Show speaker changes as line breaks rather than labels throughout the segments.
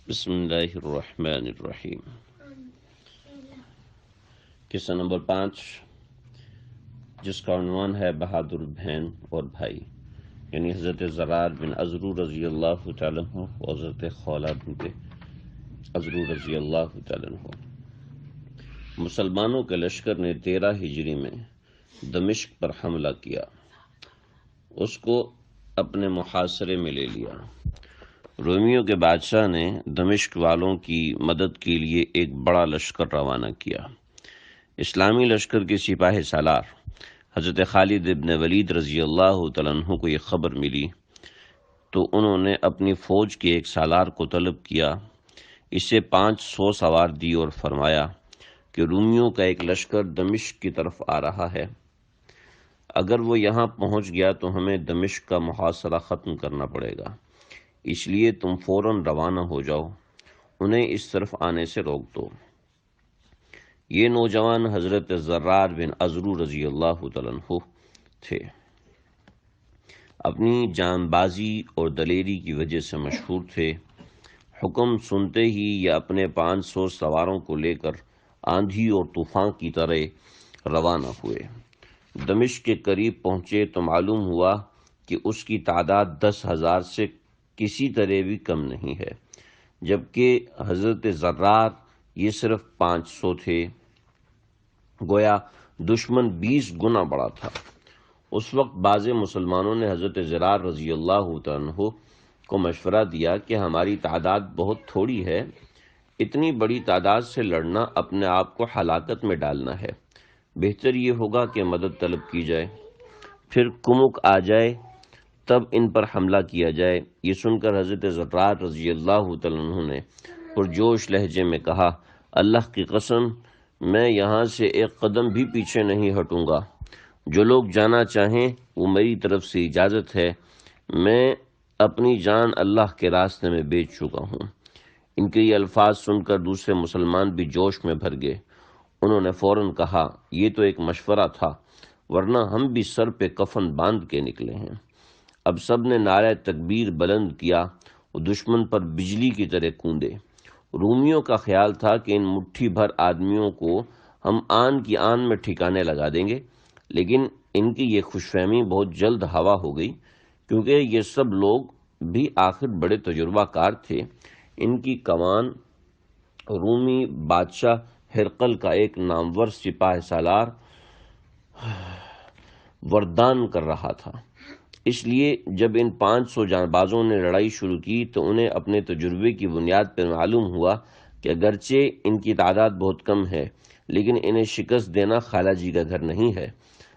بسم اللہ الرحمن الرحیم۔ قصہ نمبر 5، جس کا عنوان ہے بہادر بہن اور بھائی، یعنی حضرت زرار بن عذرو رضی اللہ تعالیٰ عنہ اور حضرت خولہ بنت عذرو رضی اللہ تعالیٰ عنہ۔ مسلمانوں کے لشکر نے 13 ہجری میں دمشق پر حملہ کیا، اس کو اپنے محاصرے میں لے لیا۔ رومیوں کے بادشاہ نے دمشق والوں کی مدد کے لیے ایک بڑا لشکر روانہ کیا۔ اسلامی لشکر کے سپاہ سالار حضرت خالد ابن ولید رضی اللہ تعالیٰ عنہ کو یہ خبر ملی تو انہوں نے اپنی فوج کے ایک سالار کو طلب کیا، اسے 500 سوار دی اور فرمایا کہ رومیوں کا ایک لشکر دمشق کی طرف آ رہا ہے، اگر وہ یہاں پہنچ گیا تو ہمیں دمشق کا محاصرہ ختم کرنا پڑے گا، اس لیے تم فوراً روانہ ہو جاؤ، انہیں اس طرف آنے سے روک دو۔ یہ نوجوان حضرت زرار بن عذرو رضی اللہ تعالیٰ عنہ تھے۔ اپنی جان بازی اور دلیری کی وجہ سے مشہور تھے۔ حکم سنتے ہی یہ اپنے 500 سواروں کو لے کر آندھی اور طوفان کی طرح روانہ ہوئے۔ دمشق کے قریب پہنچے تو معلوم ہوا کہ اس کی تعداد 10,000 سے کسی طرح بھی کم نہیں ہے، جبکہ حضرت زرار یہ صرف 500 تھے، گویا دشمن 20 گنا بڑا تھا۔ اس وقت بعض مسلمانوں نے حضرت زرار رضی اللہ عنہ کو مشورہ دیا کہ ہماری تعداد بہت تھوڑی ہے، اتنی بڑی تعداد سے لڑنا اپنے آپ کو ہلاکت میں ڈالنا ہے، بہتر یہ ہوگا کہ مدد طلب کی جائے، پھر کمک آ جائے تب ان پر حملہ کیا جائے۔ یہ سن کر حضرت زرار رضی اللہ تعالیٰ عنہ نے پرجوش لہجے میں کہا، اللہ کی قسم میں یہاں سے ایک قدم بھی پیچھے نہیں ہٹوں گا، جو لوگ جانا چاہیں وہ میری طرف سے اجازت ہے، میں اپنی جان اللہ کے راستے میں بیچ چکا ہوں۔ ان کے یہ الفاظ سن کر دوسرے مسلمان بھی جوش میں بھر گئے۔ انہوں نے فوراً کہا، یہ تو ایک مشورہ تھا، ورنہ ہم بھی سر پہ کفن باندھ کے نکلے ہیں۔ اب سب نے نعرہ تکبیر بلند کیا اور دشمن پر بجلی کی طرح کوندے۔ رومیوں کا خیال تھا کہ ان مٹھی بھر آدمیوں کو ہم آن کی آن میں ٹھکانے لگا دیں گے، لیکن ان کی یہ خوش فہمی بہت جلد ہوا ہو گئی، کیونکہ یہ سب لوگ بھی آخر بڑے تجربہ کار تھے۔ ان کی کمان رومی بادشاہ ہرقل کا ایک نامور سپاہ سالار وردان کر رہا تھا، اس لیے جب ان 500 جان بازوں نے لڑائی شروع کی تو انہیں اپنے تجربے کی بنیاد پر معلوم ہوا کہ اگرچہ ان کی تعداد بہت کم ہے، لیکن انہیں شکست دینا خالہ جی کا گھر نہیں ہے۔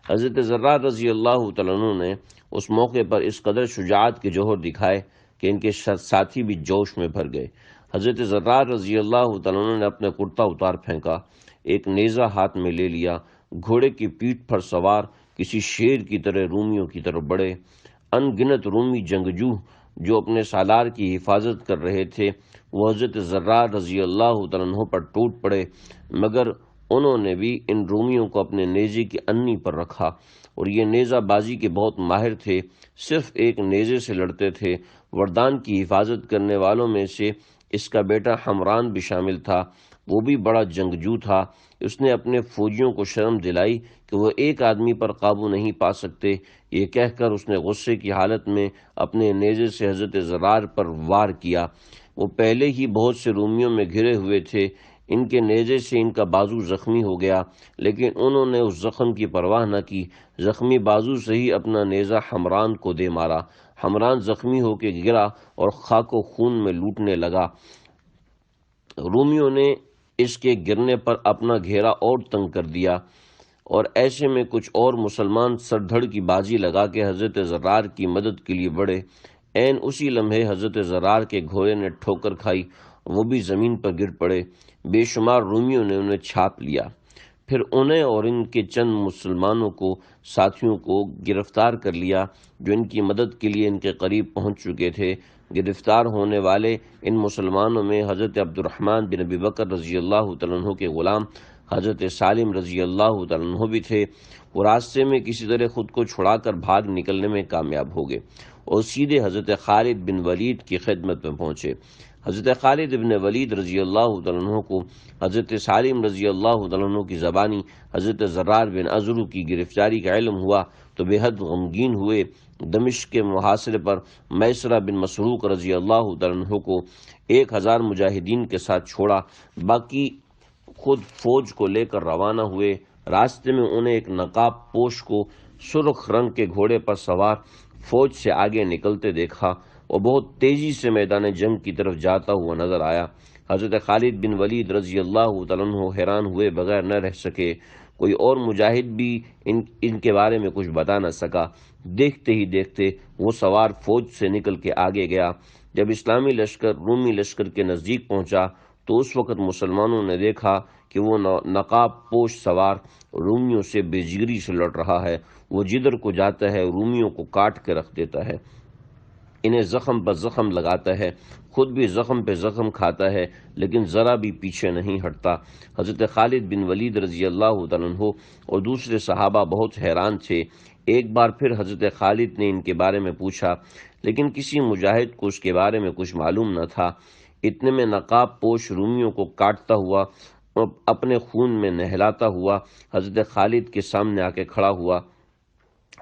حضرت زرار رضی اللہ تعالیٰ عنہ نے اس موقع پر اس قدر شجاعت کے جوہر دکھائے کہ ان کے ساتھی بھی جوش میں بھر گئے۔ حضرت زرار رضی اللہ تعالیٰ عنہ نے اپنا کرتا اتار پھینکا، ایک نیزہ ہاتھ میں لے لیا، گھوڑے کی پیٹھ پر سوار کسی شیر کی طرح رومیوں کی طرف بڑھے۔ ان گنت رومی جنگجو جو اپنے سالار کی حفاظت کر رہے تھے وہ حضرت زرار رضی اللہ تعالیٰ عنہ پر ٹوٹ پڑے، مگر انہوں نے بھی ان رومیوں کو اپنے نیزے کی انی پر رکھا، اور یہ نیزہ بازی کے بہت ماہر تھے، صرف ایک نیزے سے لڑتے تھے۔ وردان کی حفاظت کرنے والوں میں سے اس کا بیٹا حمران بھی شامل تھا، وہ بھی بڑا جنگجو تھا۔ اس نے اپنے فوجیوں کو شرم دلائی کہ وہ ایک آدمی پر قابو نہیں پا سکتے، یہ کہہ کر اس نے غصے کی حالت میں اپنے نیزے سے حضرت زرار پر وار کیا۔ وہ پہلے ہی بہت سے رومیوں میں گھرے ہوئے تھے، ان کے نیزے سے ان کا بازو زخمی ہو گیا، لیکن انہوں نے اس زخم کی پرواہ نہ کی، زخمی بازو سے ہی اپنا نیزہ حمران کو دے مارا۔ حمران زخمی ہو کے گرا اور خاک و خون میں لوٹنے لگا۔ رومیوں نے اس کے گرنے پر اپنا گھیرا اور تنگ کر دیا، اور ایسے میں کچھ اور مسلمان سر دھڑ کی بازی لگا کے حضرت زرار کی مدد کے لیے بڑھے۔ عین اسی لمحے حضرت زرار کے گھوڑے نے ٹھوکر کھائی، وہ بھی زمین پر گر پڑے۔ بے شمار رومیوں نے انہیں چھاپ لیا، پھر انہیں اور ان کے چند مسلمانوں کو ساتھیوں کو گرفتار کر لیا جو ان کی مدد کے لیے ان کے قریب پہنچ چکے تھے۔ گرفتار ہونے والے ان مسلمانوں میں حضرت عبد الرحمن بن ابی بکر رضی اللہ تعالیٰ عنہ کے غلام حضرت سالم رضی اللہ تعالیٰ عنہ بھی تھے۔ وہ راستے میں کسی طرح خود کو چھڑا کر بھاگ نکلنے میں کامیاب ہو گئے اور سیدھے حضرت خالد بن ولید کی خدمت میں پہنچے۔ حضرت خالد بن ولید رضی اللہ تعالیٰ عنہ کو حضرت سالم رضی اللہ تعالیٰ عنہ کی زبانی حضرت زرار بن عذرو کی گرفتاری کا علم ہوا تو بے حد غمگین ہوئے۔ دمشق کے محاصرے پر میسرہ بن مسروق رضی اللہ تعالیٰ عنہ کو 1000 مجاہدین کے ساتھ چھوڑا، باقی خود فوج کو لے کر روانہ ہوئے۔ راستے میں انہیں ایک نقاب پوش کو سرخ رنگ کے گھوڑے پر سوار فوج سے آگے نکلتے دیکھا اور بہت تیزی سے میدان جنگ کی طرف جاتا ہوا نظر آیا۔ حضرت خالد بن ولید رضی اللہ تعالیٰ عنہ حیران ہوئے بغیر نہ رہ سکے۔ کوئی اور مجاہد بھی ان کے بارے میں کچھ بتا نہ سکا۔ دیکھتے ہی دیکھتے وہ سوار فوج سے نکل کے آگے گیا۔ جب اسلامی لشکر رومی لشکر کے نزدیک پہنچا تو اس وقت مسلمانوں نے دیکھا کہ وہ نقاب پوش سوار رومیوں سے بے جگری سے لڑ رہا ہے۔ وہ جدھر کو جاتا ہے رومیوں کو کاٹ کے رکھ دیتا ہے، انہیں زخم پر زخم لگاتا ہے، خود بھی زخم پہ زخم کھاتا ہے، لیکن ذرا بھی پیچھے نہیں ہٹتا۔ حضرت خالد بن ولید رضی اللہ تعالیٰ عنہ اور دوسرے صحابہ بہت حیران تھے۔ ایک بار پھر حضرت خالد نے ان کے بارے میں پوچھا، لیکن کسی مجاہد کو اس کے بارے میں کچھ معلوم نہ تھا۔ اتنے میں نقاب پوش رومیوں کو کاٹتا ہوا اور اپنے خون میں نہلاتا ہوا حضرت خالد کے سامنے آ کے کھڑا ہوا۔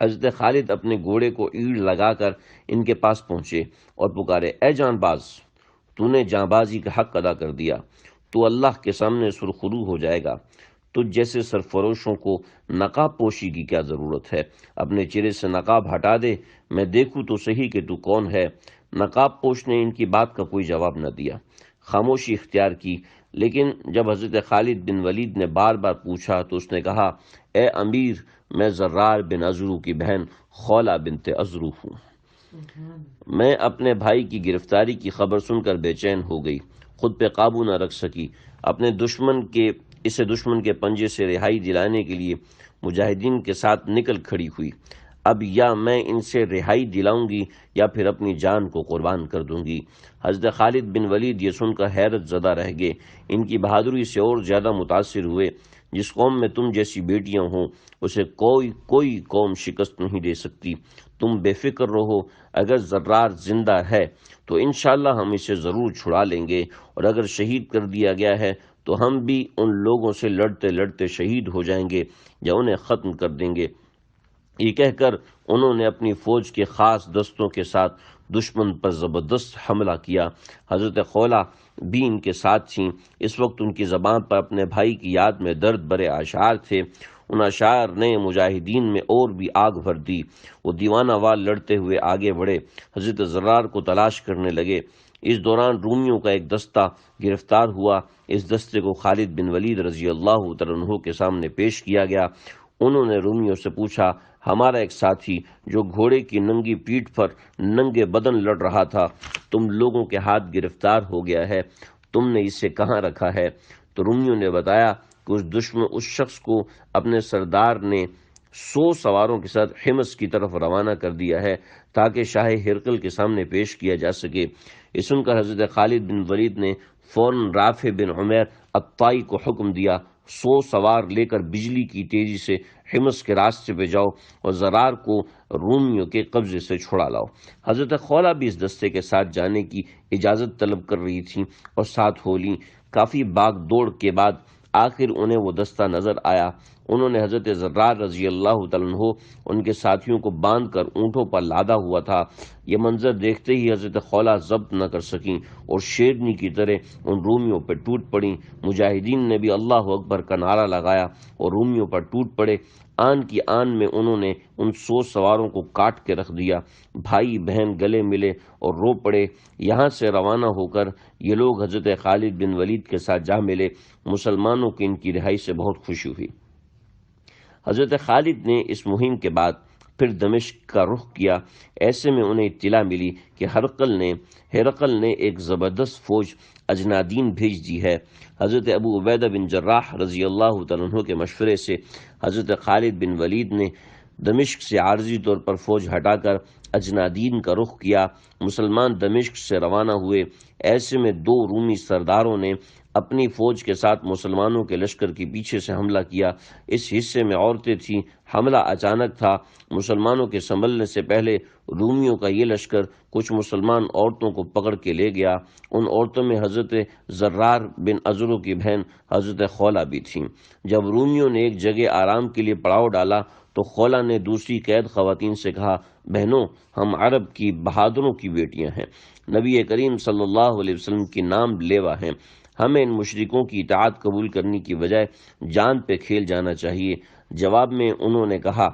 حضرت خالد اپنے گھوڑے کو ایڑ لگا کر ان کے پاس پہنچے اور پکارے، اے جان باز، تو نے جاں بازی کا حق ادا کر دیا، تو اللہ کے سامنے سرخرو ہو جائے گا۔ تجھ جیسے سرفروشوں کو نقاب پوشی کی کیا ضرورت ہے؟ اپنے چہرے سے نقاب ہٹا دے، میں دیکھوں تو صحیح کہ تو کون ہے۔ نقاب پوش نے ان کی بات کا کوئی جواب نہ دیا، خاموشی اختیار کی، لیکن جب حضرت خالد بن ولید نے بار بار پوچھا تو اس نے کہا، اے امیر، میں زرار بن عذرو کی بہن خولہ بنت عذرو ہوں۔ میں اپنے بھائی کی گرفتاری کی خبر سن کر بے چین ہو گئی، خود پہ قابو نہ رکھ سکی، اپنے دشمن کے پنجے سے رہائی دلانے کے لیے مجاہدین کے ساتھ نکل کھڑی ہوئی۔ اب یا میں ان سے رہائی دلاؤں گی یا پھر اپنی جان کو قربان کر دوں گی۔ حضرت خالد بن ولید یہ سن کر حیرت زدہ رہ گئے، ان کی بہادری سے اور زیادہ متاثر ہوئے۔ جس قوم میں تم جیسی بیٹیاں ہوں اسے کوئی قوم شکست نہیں دے سکتی۔ تم بے فکر رہو، اگر زرار زندہ ہے تو انشاءاللہ ہم اسے ضرور چھڑا لیں گے، اور اگر شہید کر دیا گیا ہے تو ہم بھی ان لوگوں سے لڑتے لڑتے شہید ہو جائیں گے یا انہیں ختم کر دیں گے۔ یہ کہہ کر انہوں نے اپنی فوج کے خاص دستوں کے ساتھ دشمن پر زبردست حملہ کیا۔ حضرت خولہ بھی ان کے ساتھ تھیں۔ اس وقت ان کی زبان پر اپنے بھائی کی یاد میں درد بھرے اشعار تھے۔ ان اشعار نے مجاہدین میں اور بھی آگ بھر دی۔ وہ دیوانہ وار لڑتے ہوئے آگے بڑھے، حضرت زرار کو تلاش کرنے لگے۔ اس دوران رومیوں کا ایک دستہ گرفتار ہوا۔ اس دستے کو خالد بن ولید رضی اللہ تعالیٰ عنہ کے سامنے پیش کیا گیا۔ انہوں نے رومیوں سے پوچھا، ہمارا ایک ساتھی جو گھوڑے کی ننگی پیٹھ پر ننگے بدن لڑ رہا تھا تم لوگوں کے ہاتھ گرفتار ہو گیا ہے، تم نے اسے کہاں رکھا ہے؟ تو رومیوں نے بتایا کہ اس شخص کو اپنے سردار نے 100 سواروں کے ساتھ حمص کی طرف روانہ کر دیا ہے تاکہ شاہ ہرقل کے سامنے پیش کیا جا سکے۔ یہ سن کر حضرت خالد بن ولید نے فوراً رافع بن عمیر الطائی کو حکم دیا، 100 سوار لے کر بجلی کی تیزی سے حمص کے راستے پہ جاؤ اور زرار کو رومیوں کے قبضے سے چھڑا لاؤ۔ حضرت خولہ بھی اس دستے کے ساتھ جانے کی اجازت طلب کر رہی تھیں اور ساتھ ہو لیں۔ کافی باغ دوڑ کے بعد آخر انہیں وہ دستہ نظر آیا۔ انہوں نے حضرت زرار رضی اللہ تعالیٰ عنہ ان کے ساتھیوں کو باندھ کر اونٹوں پر لادا ہوا تھا۔ یہ منظر دیکھتے ہی حضرت خولہ ضبط نہ کر سکیں اور شیرنی کی طرح ان رومیوں پر ٹوٹ پڑیں۔ مجاہدین نے بھی اللہ اکبر کا نعرہ لگایا اور رومیوں پر ٹوٹ پڑے۔ آن کی آن میں انہوں نے ان 100 سواروں کو کاٹ کے رکھ دیا۔ بھائی بہن گلے ملے اور رو پڑے۔ یہاں سے روانہ ہو کر یہ لوگ حضرت خالد بن ولید کے ساتھ جا ملے۔ مسلمانوں کی ان کی رہائی سے بہت خوشی ہوئی۔ حضرت خالد نے اس مہم کے بعد پھر دمشق کا رخ کیا۔ ایسے میں انہیں اطلاع ملی کہ ہرقل نے ایک زبردست فوج اجنادین بھیج دی ہے۔ حضرت ابو عبیدہ بن جراح رضی اللہ تعالیٰ عنہ کے مشورے سے حضرت خالد بن ولید نے دمشق سے عارضی طور پر فوج ہٹا کر اجنادین کا رخ کیا۔ مسلمان دمشق سے روانہ ہوئے۔ ایسے میں دو رومی سرداروں نے اپنی فوج کے ساتھ مسلمانوں کے لشکر کے پیچھے سے حملہ کیا۔ اس حصے میں عورتیں تھیں۔ حملہ اچانک تھا۔ مسلمانوں کے سنبھلنے سے پہلے رومیوں کا یہ لشکر کچھ مسلمان عورتوں کو پکڑ کے لے گیا۔ ان عورتوں میں حضرت زرار بن عزرو کی بہن حضرت خولہ بھی تھیں۔ جب رومیوں نے ایک جگہ آرام کے لیے پڑاؤ ڈالا تو خولہ نے دوسری قید خواتین سے کہا، بہنوں، ہم عرب کی بہادروں کی بیٹیاں ہیں، نبی کریم صلی اللہ علیہ وسلم کی نام لیوا ہیں، ہمیں ان مشرکوں کی اطاعت قبول کرنے کی بجائے جان پہ کھیل جانا چاہیے۔ جواب میں انہوں نے کہا،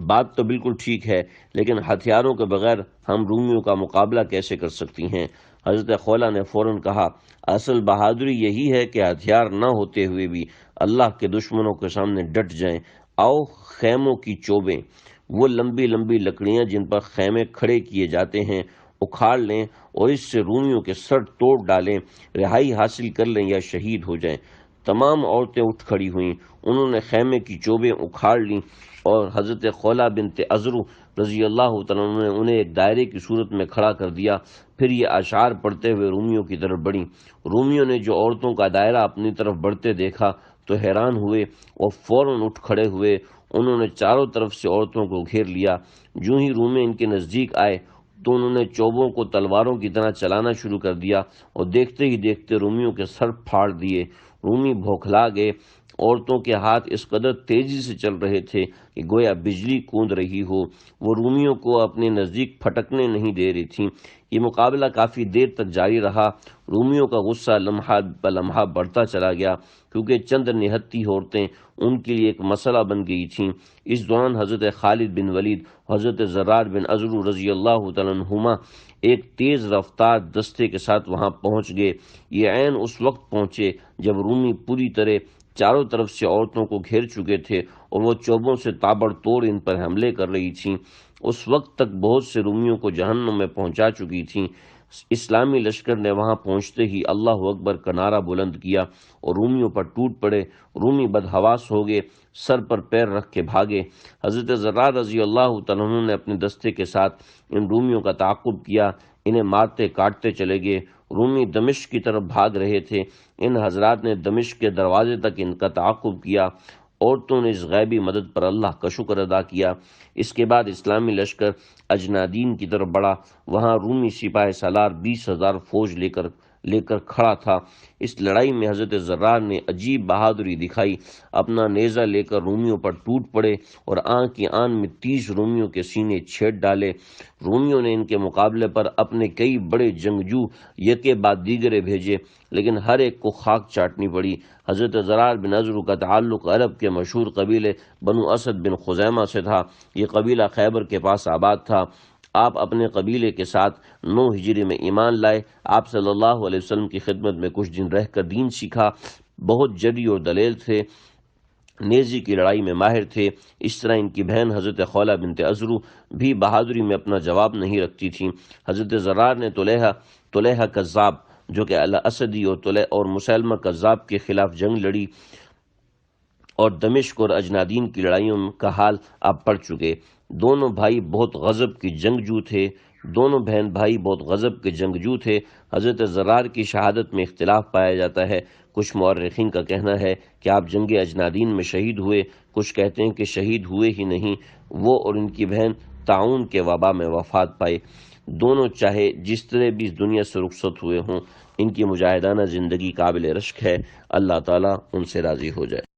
بات تو بالکل ٹھیک ہے، لیکن ہتھیاروں کے بغیر ہم رومیوں کا مقابلہ کیسے کر سکتی ہیں؟ حضرت خولہ نے فوراً کہا، اصل بہادری یہی ہے کہ ہتھیار نہ ہوتے ہوئے بھی اللہ کے دشمنوں کے سامنے ڈٹ جائیں۔ آؤ خیموں کی چوبیں، وہ لمبی لمبی لکڑیاں جن پر خیمے کھڑے کیے جاتے ہیں، اکھاڑ لیں اور اس سے رومیوں کے سر توڑ ڈالیں، رہائی حاصل کر لیں یا شہید ہو جائیں۔ تمام عورتیں اٹھ کھڑی ہوئیں، انہوں نے خیمے کی چوبیں اکھاڑ لیں اور حضرت خولہ بنت عزرو رضی اللہ تعالیٰ عنہ نے انہیں ایک دائرے کی صورت میں کھڑا کر دیا۔ پھر یہ اشعار پڑھتے ہوئے رومیوں کی طرف بڑھیں۔ رومیوں نے جو عورتوں کا دائرہ اپنی طرف بڑھتے دیکھا تو حیران ہوئے اور فوراً اٹھ کھڑے ہوئے۔ انہوں نے چاروں طرف سے عورتوں کو گھیر لیا۔ جو ہی رومی ان کے نزدیک آئے تو انہوں نے چوبوں کو تلواروں کی طرح چلانا شروع کر دیا اور دیکھتے ہی دیکھتے رومیوں کے سر پھاڑ دیے۔ رومی بھوکھلا گئے۔ عورتوں کے ہاتھ اس قدر تیزی سے چل رہے تھے کہ گویا بجلی کوند رہی ہو۔ وہ رومیوں کو اپنے نزدیک پھٹکنے نہیں دے رہی تھیں۔ یہ مقابلہ کافی دیر تک جاری رہا۔ رومیوں کا غصہ لمحہ بلمحہ بڑھتا چلا گیا، کیونکہ چند نہتی عورتیں ان کے لیے ایک مسئلہ بن گئی تھیں۔ اس دوران حضرت خالد بن ولید اور حضرت زرار بن عزرو رضی اللہ تعالیٰ عنہما ایک تیز رفتار دستے کے ساتھ وہاں پہنچ گئے۔ یہ عین اس وقت پہنچے جب رومی پوری طرح چاروں طرف سے عورتوں کو گھیر چکے تھے اور وہ چوبوں سے تابڑ توڑ ان پر حملے کر رہی تھیں۔ اس وقت تک بہت سے رومیوں کو جہنم میں پہنچا چکی تھیں۔ اسلامی لشکر نے وہاں پہنچتے ہی اللہ اکبر کا نعرہ بلند کیا اور رومیوں پر ٹوٹ پڑے۔ رومی بدحواس ہو گئے، سر پر پیر رکھ کے بھاگے۔ حضرت زرار رضی اللہ تعالیٰ عنہ نے اپنے دستے کے ساتھ ان رومیوں کا تعاقب کیا، انہیں مارتے کاٹتے چلے گئے۔ رومی دمشق کی طرف بھاگ رہے تھے۔ ان حضرات نے دمشق کے دروازے تک ان کا تعاقب کیا۔ عورتوں نے اس غیبی مدد پر اللہ کا شکر ادا کیا۔ اس کے بعد اسلامی لشکر اجنادین کی طرف بڑھا۔ وہاں رومی سپاہ سالار 20,000 فوج لے کر کھڑا تھا۔ اس لڑائی میں حضرت زرار نے عجیب بہادری دکھائی۔ اپنا نیزہ لے کر رومیوں پر ٹوٹ پڑے اور آن کی آن میں 30 رومیوں کے سینے چھید ڈالے۔ رومیوں نے ان کے مقابلے پر اپنے کئی بڑے جنگجو یکے بعد دیگرے بھیجے، لیکن ہر ایک کو خاک چاٹنی پڑی۔ حضرت زرار بن عزرو کا تعلق عرب کے مشہور قبیلے بنو اسد بن خزیمہ سے تھا۔ یہ قبیلہ خیبر کے پاس آباد تھا۔ آپ اپنے قبیلے کے ساتھ 9 ہجری میں ایمان لائے۔ آپ صلی اللہ علیہ وسلم کی خدمت میں کچھ دن رہ کر دین سیکھا۔ بہت جری اور دلیل تھے، نیزی کی لڑائی میں ماہر تھے۔ اس طرح ان کی بہن حضرت خولہ بنت عزرو بھی بہادری میں اپنا جواب نہیں رکھتی تھیں۔ حضرت زرار نے طلیحہ کذاب جو کہ الاسدی اور مسلمہ کذاب کے خلاف جنگ لڑی اور دمشق اور اجنادین کی لڑائیوں کا حال آپ پڑھ چکے۔ دونوں بھائی بہت غضب کے جنگجو تھے۔ حضرت زرار کی شہادت میں اختلاف پایا جاتا ہے۔ کچھ مورخین کا کہنا ہے کہ آپ جنگ اجنادین میں شہید ہوئے، کچھ کہتے ہیں کہ شہید ہوئے ہی نہیں، وہ اور ان کی بہن طاعون کے وبا میں وفات پائے۔ دونوں چاہے جس طرح بھی اس دنیا سے رخصت ہوئے ہوں، ان کی مجاہدانہ زندگی قابل رشک ہے۔ اللہ تعالیٰ ان سے راضی ہو جائے۔